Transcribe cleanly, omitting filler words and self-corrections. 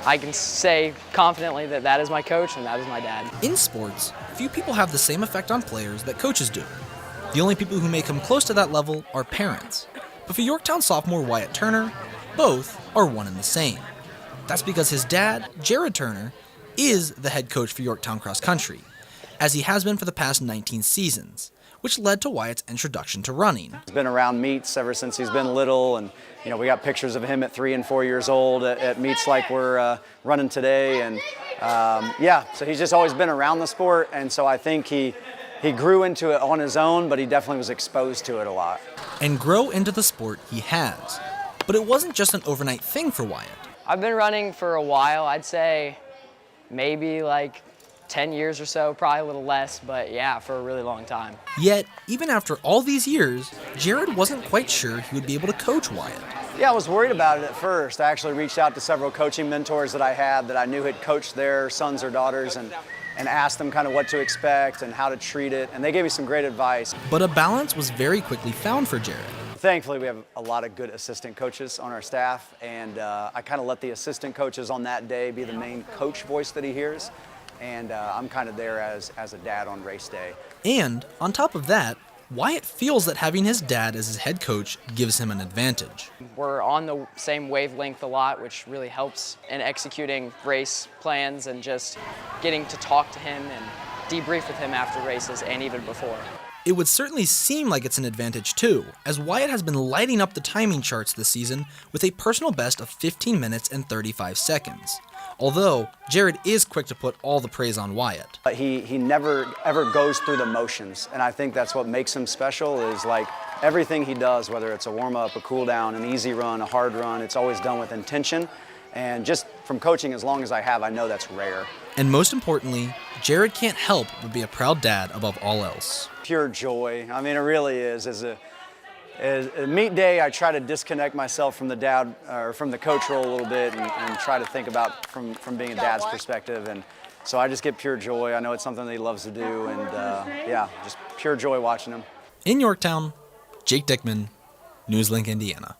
I can say confidently that that is my coach and that is my dad. In sports, few people have the same effect on players that coaches do. The only people who may come close to that level are parents. But for Yorktown sophomore Wyatt Turner, both are one and the same. That's because his dad, Jared Turner, is the head coach for Yorktown Cross Country, as he has been for the past 19 seasons, which led to Wyatt's introduction to running. He's been around meets ever since he's been little, and we got pictures of him at 3 and 4 years old at meets like we're running today, and so he's just always been around the sport, and so I think he grew into it on his own, but he definitely was exposed to it a lot. And grow into the sport he has. But it wasn't just an overnight thing for Wyatt. I've been running for a while. I'd say maybe like 10 years or so, probably a little less, but yeah, for a really long time. Yet, even after all these years, Jared wasn't quite sure he would be able to coach Wyatt. Yeah, I was worried about it at first. I actually reached out to several coaching mentors that I had that I knew had coached their sons or daughters and asked them kind of what to expect and how to treat it, and they gave me some great advice. But a balance was very quickly found for Jared. Thankfully, we have a lot of good assistant coaches on our staff, and I kind of let the assistant coaches on that day be the main coach voice that he hears, and I'm kind of there as a dad on race day. And on top of that, Wyatt feels that having his dad as his head coach gives him an advantage. We're on the same wavelength a lot, which really helps in executing race plans and just getting to talk to him and debrief with him after races and even before. It would certainly seem like it's an advantage too, as Wyatt has been lighting up the timing charts this season with a personal best of 15 minutes and 35 seconds. Although, Jared is quick to put all the praise on Wyatt. He never ever goes through the motions, and I think that's what makes him special is like everything he does, whether it's a warm-up, a cool-down, an easy run, a hard run, it's always done with intention. And just from coaching as long as I have, I know that's rare. And most importantly, Jared can't help but be a proud dad above all else. Pure joy. I mean, it really is. As a meet day, I try to disconnect myself from the dad or from the coach role a little bit and try to think about from being a dad's perspective. And so I just get pure joy. I know it's something that he loves to do, and just pure joy watching him. In Yorktown, Jake Dickman, NewsLink, Indiana.